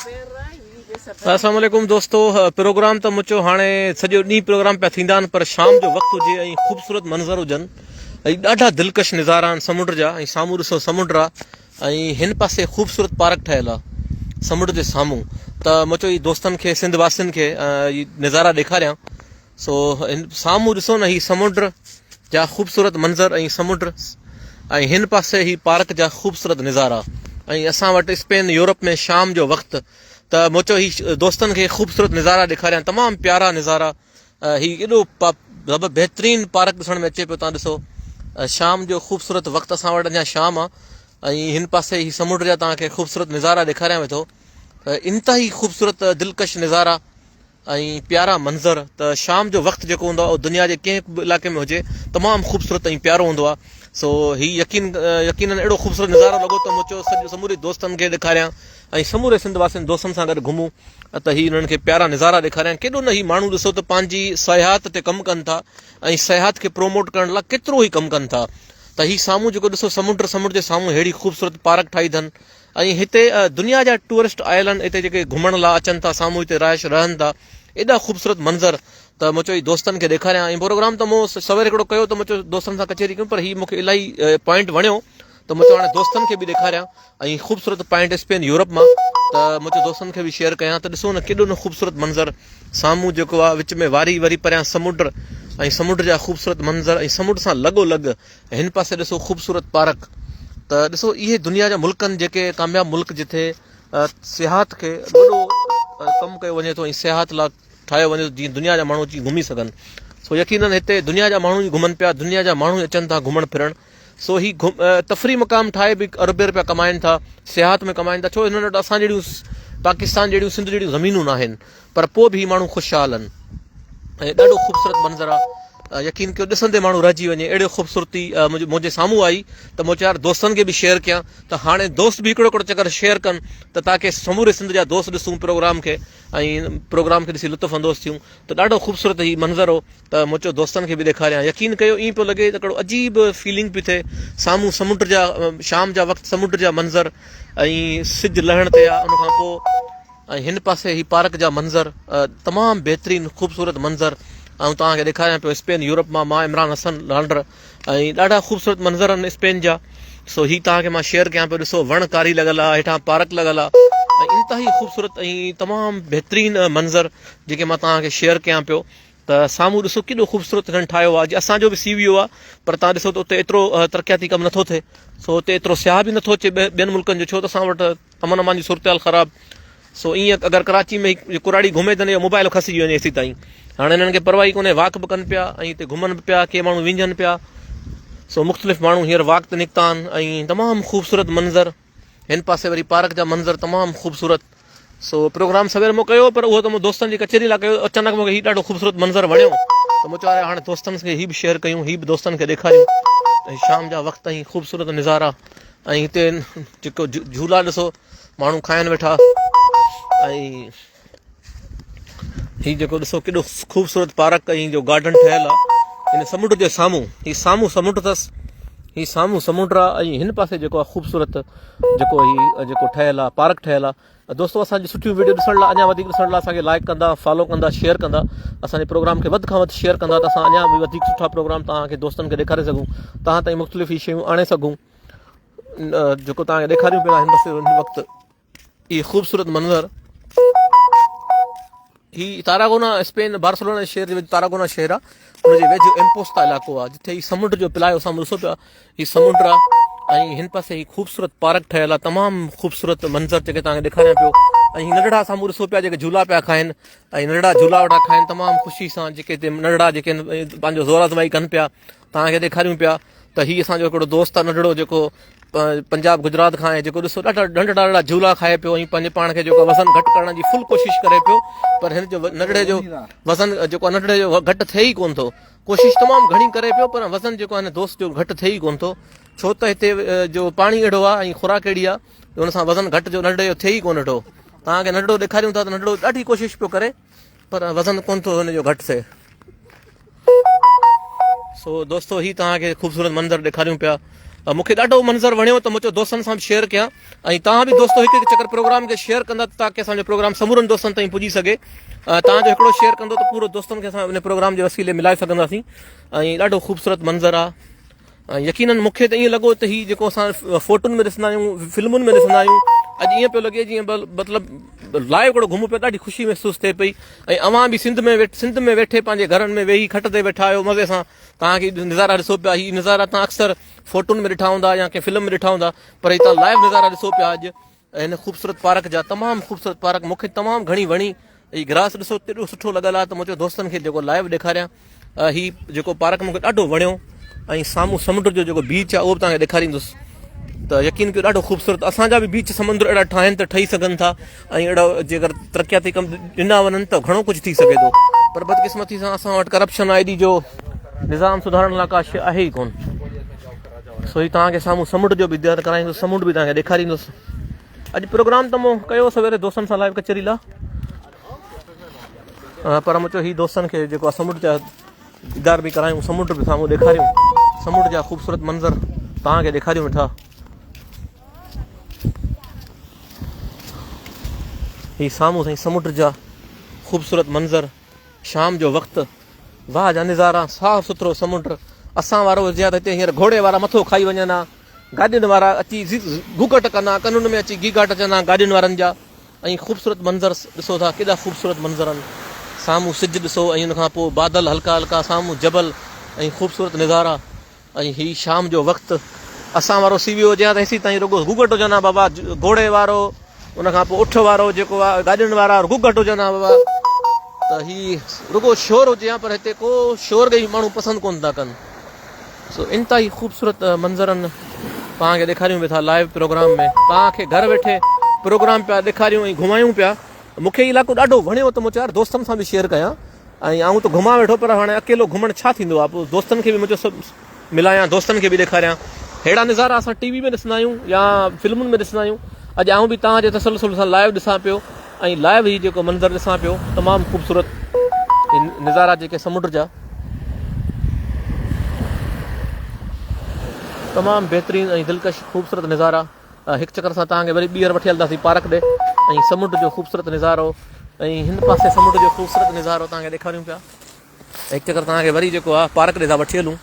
अस्सलाम वालेकुम दोस्तों। प्रोग्राम तो मुचो हाणे सॼो ॾींहुं प्रोग्राम पिया थींदा आहिनि, पर शाम जो वक़्तु हुजे ऐं ख़ूबसूरत मंज़र हुजनि ऐं ॾाढा दिलकश नज़ारा आहिनि समुंड जा। ऐं साम्हूं ॾिसो समुंड आहे ऐं हिन पासे ख़ूबसूरत पार्क ठहियलु आहे समुंड जे साम्हूं। त मुचो ई दोस्तनि खे सिंध वासियुनि खे नज़ारा ॾेखारियां। सो साम्हूं ॾिसो न, ही समुंड जा ख़ूबसूरत मंज़र ऐं समुंड ऐं हिन पासे ही पार्क जा ख़ूबसूरत नज़ारा। ऐं असां वटि स्पेन यूरोप में शाम जो वक़्तु, त मुचो ही दोस्तनि खे ख़ूबसूरत नज़ारा ॾेखारियां, तमामु प्यारा नज़ारा। ही एॾो बहितरीनु पार्क ॾिसण में अचे पियो। तव्हां ॾिसो शाम जो ख़ूबसूरत वक़्तु, असां वटि अञा शाम आहे ऐं हिन पासे ही समुंड जा तव्हांखे ख़ूबसूरत नज़ारा ॾेखारियां वेठो। त इंतिहाई ख़ूबसूरत दिलकश नज़ारा ऐं प्यारा मंज़र। त शाम जो वक़्तु जेको हूंदो आहे उहो दुनिया जे कंहिं बि इलाइक़े में हुजे तमामु ख़ूबसूरत ऐं प्यारो हूंदो आहे। सो ही यकीनन अहिड़ो ख़ूबसूरत नज़ारो लॻो त मुचो सॼो समूरे दोस्तनि खे ॾेखारियां ऐं समूरे सिंध वासियुनि दोस्तनि सां गॾु घुमूं त ही हुननि खे प्यारा नज़ारा ॾेखारियां। केॾो न ही माण्हू ॾिसो त पंहिंजी सयाहत ते कमु कनि था ऐं सयाहत खे प्रोमोट करण लाइ केतिरो ई कमु कनि था। त ही साम्हूं जेको ॾिसो समुंड जे साम्हूं अहिड़ी ख़ूबसूरत पार्क ठाही अथनि ऐं हिते दुनिया जा टूरिस्ट आयल आहिनि, हिते जेके घुमण लाइ अचनि था, साम्हूं हिते राइश रहनि था। एॾा ख़ूबसूरत मंज़र त मुचो ई दोस्तनि खे ॾेखारियां। ऐं प्रोग्राम त मूं सवेर हिकिड़ो कयो त मुचो दोस्तनि सां कचेरी कयूं, पर ही मूंखे इलाही पॉइंट वणियो त मुचो हाणे दोस्तनि खे बि ॾेखारियां ऐं ख़ूबसूरत पॉइंट स्पेन यूरोप मां त मुचो दोस्तनि खे बि शेयर कयां। त ॾिसो न केॾो न ख़ूबसूरत मंज़र साम्हूं जेको आहे, विच में वारी वरी परियां समुंड ऐं समुंड जा ख़ूबसूरत मंज़र ऐं समुंड सां लॻोलॻ हिन पासे ॾिसो ख़ूबसूरत पार्क। त ॾिसो इहे दुनिया जा मुल्क आहिनि जेके कामयाबु मुल्क जिथे सियाहत खे वॾो कमु कयो वञे थो ऐं सियाहत लाइ ठाहियो वञे थो जीअं दुनिया जा माण्हू अची घुमी सघनि। सो यकीनन हिते दुनिया जा माण्हू ई घुमनि पिया, दुनिया जा माण्हू अचनि था घुमण फिरण। सो ही तफ़री मक़ाम ठाहे बि अरबे रुपया कमाइनि था, सियाहत में कमाइनि था। छो हिननि वटि असां जहिड़ियूं पाकिस्तान जहिड़ियूं सिंध जहिड़ियूं ज़मीनूं न आहिनि, पर पोइ बि माण्हू ख़ुशहाल आहिनि ऐं ॾाढो ख़ूबसूरत मंज़र आहे। यकीन कयो ॾिसंदे माण्हू रहिजी वञे, अहिड़ो ख़ूबसूरती मुंहिंजे साम्हूं आई त मूं चयो यार दोस्तनि खे बि शेयर कयां। त हाणे दोस्त बि हिकिड़ो चकर शेयर कनि त ताकी समूरे सिंध जा दोस्त ॾिसूं प्रोग्राम खे ऐं प्रोग्राम खे ॾिसी लुत्फ़ अंदोज़ थियूं। त ॾाढो ख़ूबसूरत ही मंज़र हो त मूं चयो दोस्तनि खे बि ॾेखारियां। यकीन कयो ईअं पियो लॻे त हिकिड़ो अजीब फीलिंग पई थिए, साम्हूं समुंड जा शाम जा वक़्तु समुंड जा मंज़र ऐं सिज लहण ते आहे। उनखां पोइ ऐं हिन पासे ही पार्क जा मंज़र तमामु बहितरीनु ख़ूबसूरत मंज़र ऐं तव्हांखे ॾेखारियां पियो स्पेन यूरोप मां इमरान हसन लांडर। ऐं ॾाढा ख़ूबसूरत मंज़र आहिनि स्पेन जा। सो ही तव्हांखे मां शेयर कयां पियो। ॾिसो वणकारी लॻल आहे, हेठां पार्क लॻल आहे ऐं इंतिहाई ख़ूबसूरत ऐं तमामु बहितरीनु मंज़र जेके मां तव्हांखे शेयर कयां पियो। त साम्हूं ॾिसो केॾो ख़ूबसूरत हिननि ठाहियो आहे। अॼु असांजो बि सी वियो आहे, पर तव्हां ॾिसो त उते एतिरो तरक़ियाती कमु नथो थिए। सो हुते एतिरो सियाह बि नथो अचे ॿियनि मुल्कनि जो, छो त असां वटि अमन अमान जी सूरत हाल ख़राबु। सो ईअं अगरि कराची में कुराड़ी घुमे त मोबाइल खसिजी वञे एसी ताईं। हाणे हिननि खे परवाही कोन्हे, वाक बि कनि पिया ऐं हिते घुमनि बि पिया, के माण्हू विझनि पिया। सो मुख़्तलिफ़ माण्हू हींअर वाक ते निकिता आहिनि ऐं तमामु ख़ूबसूरत मंज़र। हिन पासे वरी पार्क जा मंज़र तमामु ख़ूबसूरत। सो प्रोग्राम सवेर मूं कयो, पर उहो त मूं दोस्तनि जी कचेरी लाइ कयो। अचानक मूंखे हीउ ॾाढो ख़ूबसूरत मंज़र वणियो त मूं चयो हाणे दोस्तनि खे हीउ बि शेयर कयूं, हीउ बि दोस्तनि खे ॾेखारियूं। ऐं शाम जा वक़्तु ऐं ख़ूबसूरत नज़ारा ऐं हिते जेको झूला ॾिसो माण्हू खाइनि वेठा। ऐं हीउ जेको ॾिसो केॾो ख़ूबसूरत पार्क ऐं जो गार्डन ठहियलु आहे हिन समुंड जे साम्हूं। हीउ साम्हूं समुंड अथसि, हीउ साम्हूं समुंड आहे ऐं हिन पासे जेको आहे ख़ूबसूरत जेको ठहियलु आहे पार्क ठहियलु आहे। दोस्तो असांजी सुठियूं वीडियो ॾिसण लाइ, अञा वधीक ॾिसण लाइ असांखे लाइक कंदा, फॉलो कंदा, शेयर कंदा, असांजे प्रोग्राम खे वधि खां वधि शेयर कंदा त असां अञा बि वधीक सुठा प्रोग्राम तव्हांखे दोस्तनि खे ॾेखारे सघूं, तव्हां ताईं मुख़्तलिफ़ ई शयूं आणे सघूं जेको तव्हांखे ॾेखारियूं पिया हिन पासे हिन वक़्तु। इहे ख़ूबसूरत मंज़र ही तारागोना स्पेन बार्सिलोना शहर जे वेझो तारागोना शहर आहे, हुनजे वेझो एम्पोस्ता इलाइक़ो आहे जिथे ही समुंड जो पिलायो साम्हूं ॾिसो पिया। ही समुंड आहे ऐं हिन पासे ही ख़ूबसूरत पार्क ठहियलु आहे, तमामु ख़ूबसूरत मंज़र जेके तव्हांखे ॾेखारियां पियो। ऐं ही नंढड़ा साम्हूं ॾिसो पिया जेके झूला पिया खाइनि ऐं नंढड़ा झूला वेठा खाइनि तमामु ख़ुशी सां, जेके हिते नंढड़ा जेके पंहिंजो ज़ोर आज़माई कनि पिया, तव्हांखे ॾेखारियूं पिया। त हीउ असांजो हिकिड़ो दोस्त आहे नंढड़ो जेको पंजाब गुजरात खां आहे, जेको ॾिसो ॾाढा नंढड़ा झूला खाए पियो ऐं पंहिंजे पाण खे जेको वज़न घटि करण जी फुल कोशिशि करे पियो। पर हिन जो नंढड़े जो वज़न जेको आहे नंढड़े जो घटि थिए ई कोन थो। कोशिशि तमामु घणी करे पियो पर वज़न जेको आहे हिन दोस्त जो घटि थिए ई कोन थो, छो त हिते जो पाणी अहिड़ो आहे ऐं खुराक अहिड़ी आहे हुन सां वज़न घटि जो नंढड़े जो थिए ई कोन वेठो। तव्हांखे नंढड़ो ॾेखारियूं था त नंढड़ो ॾाढी कोशिशि पियो करे पर वज़न कोन थो हुनजो घटि थिए। सो दोस्तो ही तव्हांखे ख़ूबसूरत मंज़र ॾेखारियूं पिया मूंखे ॾाढो मंज़र वणियो त मुंहिंजो दोस्तनि सां बि शेयर कयां ऐं तव्हां बि दोस्तो हिकु हिकु चकर प्रोग्राम खे शेयर कंदा ताकी असांजो प्रोग्राम समूरनि दोस्तनि ताईं पुॼी सघे। तव्हांजो हिकिड़ो शेयर कंदो त पूरो दोस्तनि खे असां उन प्रोग्राम जे वसीले मिलाए सघंदासीं ऐं ॾाढो ख़ूबसूरत मंज़र आहे। ऐं यकीननि मूंखे त ईअं लॻो त हीउ जेको असां फ़ोटुनि में ॾिसंदा आहियूं, फिल्मुनि में ॾिसंदा आहियूं, अॼु ईअं पियो लॻे जीअं मतिलबु लाइव हिकिड़ो घुमूं पिया, ॾाढी ख़ुशी महसूसु थिए पई। ऐं अवां बि सिंध में वेठे पंहिंजे घरनि में वेही खट ते वेठा आहियो, मज़े सां तव्हांखे नज़ारा ॾिसो पिया। हीअ नज़ारा तव्हां अक्सर फ़ोटुनि में ॾिठा हूंदा या कंहिं फिल्म में ॾिठा हूंदा, पर हीअ तव्हां लाइव नज़ारा ॾिसो पिया अॼु हिन ख़ूबसूरत पार्क जा। तमामु ख़ूबसूरत पार्क मूंखे तमामु घणी वणी। हीअ ग्रास ॾिसो एॾो सुठो लॻल आहे त मुंहिंजो दोस्तनि खे जेको लाइव ॾेखारियां। हीअ जेको पार्क मूंखे ॾाढो वणियो ऐं साम्हूं समुंड जो जेको बीच आहे उहो बि तव्हांखे ॾेखारींदुसि त यकीन कयो ॾाढो ख़ूबसूरत। असांजा बि बीच समुंड अहिड़ा ठाहिनि त ठही सघनि था ऐं अहिड़ा जेकर तरक़ियाती कम ॾिना वञनि त घणो कुझु थी सघे थो, पर बदकिस्मती सां असां वटि करप्शन आई डी जो निज़ाम सुधारण लाइ का शइ आहे ई कोन। सो ही तव्हांखे साम्हूं समुंड जो बि दीदार कराईंदुसि, समुंड बि तव्हांखे ॾेखारींदुसि। अॼु प्रोग्राम त मूं कयो सवेरे दोस्तनि सां लाइव कचहरी लाइ, पर मूं चयो हीअ दोस्तनि खे जेको आहे समुंड जा दीदार बि करायूं, समुंड बि साम्हूं ॾेखारियूं, समुंड जा ख़ूबसूरत मंज़र तव्हांखे ॾेखारियूं वेठा। हीअ साम्हूं साईं समुंड जा ख़ूबसूरत मंज़र, शाम जो वक़्तु, वाह जा नज़ारा, साफ़ु सुथिरो समुंड। असां वारो हुजे त हिते हींअर घोड़े वारा मथो खाई वञनि हा, गाॾियुनि वारा अची घुघट कंदा, कनुन में अची गीघाट अचनि गाॾियुनि वारनि जा। ऐं ख़ूबसूरत मंज़र ॾिसो था, केॾा ख़ूबसूरत मंज़र आहिनि। साम्हूं सिजु ॾिसो ऐं हुनखां पोइ बादल हल्का हल्का, साम्हूं जबल ऐं ख़ूबसूरत नज़ारा। ऐं हीअ शाम जो वक़्तु असां वारो सी वियो हुजे हा त हेसीं ताईं रुॻो घुघट हुजनि हा बाबा, घोड़े वारो, उनखां पोइ उठ वारो जेको आहे गाॾियुनि वारा घुघट हुजनि हा बाबा, त हीअ रुॻो शोर हुजे हा, पर हिते को शोर खे माण्हू पसंदि कोन था कनि। सो इंतिहाई ख़ूबसूरत मंज़रनि तव्हांखे ॾेखारियूं वेठा लाइव प्रोग्राम में, तव्हांखे घर वेठे प्रोग्राम पिया ॾेखारियूं ऐं घुमायूं पिया। मूंखे इलाइक़ो ॾाढो वणियो त मूं चयो यार दोस्तनि सां बि शेयर कयां। ऐं आऊं त घुमां वेठो, पर हाणे अकेलो घुमणु छा थींदो आहे, पोइ दोस्तनि खे बि मुंहिंजो सभु मिलायां, दोस्तनि खे बि ॾेखारियां। अहिड़ा नज़ारा असां टीवी में ॾिसंदा आहियूं या फिल्मुनि में ॾिसंदा आहियूं, अॼु आऊं बि तव्हांजे तसलसल सां लाइव ॾिसां पियो ऐं लाइव ही जेको मंज़र ॾिसां पियो, तमामु ख़ूबसूरत नज़ारा जेके समुंड जा, तमामु बहितरीनु ऐं दिलकश ख़ूबसूरत नज़ारा। हिकु चकर सां तव्हांखे वरी ॿीहर वठी हलंदासीं पार्क ॾे ऐं समुंड जो ख़ूबसूरत नज़ारो ऐं हिन पासे समुंड जो ख़ूबसूरत नज़ारो तव्हांखे ॾेखारियूं पिया। हिकु चकर तव्हांखे वरी जेको आहे पार्क ॾे था वठी हलूं।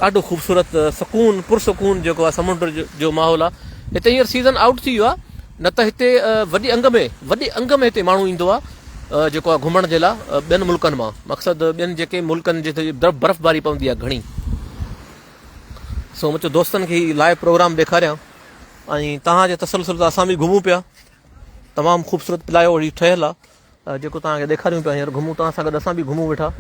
ॾाढो ख़ूबसूरत सुकून पुरसुकून जेको आहे समुंड जो माहौल आहे। हिते हींअर सीज़न आउट थी वियो आहे, न त हिते वॾे अंग में हिते माण्हू ईंदो आहे जेको आहे घुमण जे लाइ ॿियनि मुल्कनि मां, मक़सदु ॿियनि जेके मुल्कनि जिते बर्फ़बारी पवंदी आहे घणी। सो मुंहिंजो दोस्तनि खे ही लाइव प्रोग्राम ॾेखारियां ऐं तव्हांजे तसलसल सां असां बि घुमूं पिया। तमामु ख़ूबसूरत प्लायो वरी ठहियलु आहे जेको तव्हांखे ॾेखारियूं पिया। हींअर घुमूं तव्हां सां गॾु, असां बि घुमूं वेठा।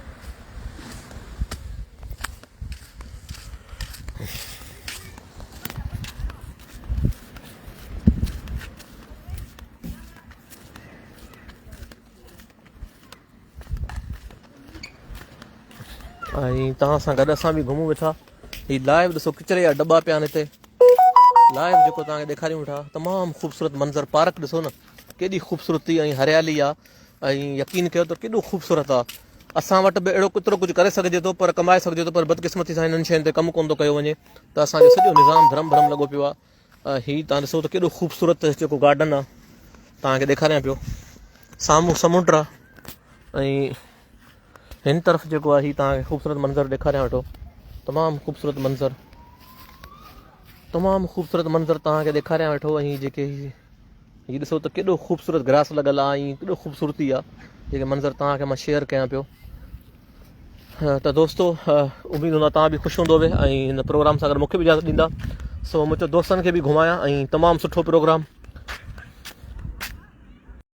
ऐं तव्हां सां गॾु असां बि घुमूं वेठा। हीअ लाइव ॾिसो किचिरे जा दॿा पिया आहिनि हिते, लाइव जेको तव्हांखे ॾेखारियूं वेठा। तमामु ख़ूबसूरत मंज़र, पार्क ॾिसो न केॾी ख़ूबसूरती ऐं हरियाली आहे ऐं यकीन कयो त केॾो ख़ूबसूरत आहे। असां वटि बि अहिड़ो केतिरो कुझु करे सघिजे थो, पर कमाए सघिजे थो, पर बदकिस्मती सां हिननि शयुनि ते कमु कोन थो कयो वञे त असांजो सॼो निज़ाम धर्म भरम लॻो पियो आहे। हीअ तव्हां ॾिसो त केॾो ख़ूबसूरत जेको गार्डन आहे तव्हांखे ॾेखारियां पियो, साम्हूं समुंड आहे ऐं हिन तरफ़ जेको आहे हीअ तव्हांखे ख़ूबसूरत मंज़र ॾेखारियां वेठो। तमामु ख़ूबसूरत मंज़र, तमामु ख़ूबसूरत मंज़र तव्हांखे ॾेखारियां वेठो। ऐं जेके हीअ ॾिसो त केॾो ख़ूबसूरत ग्रास लॻल आहे ऐं केॾो ख़ूबसूरती आहे जेके मंज़र तव्हांखे मां शेयर कयां पियो। त दोस्तो उमेदु हूंदो आहे तव्हां बि ख़ुशि हूंदो ऐं हिन प्रोग्राम सां गॾु मूंखे बि इजाज़त ॾींदा। सो मुंहिंजो दोस्तनि खे बि घुमाया ऐं तमामु सुठो प्रोग्राम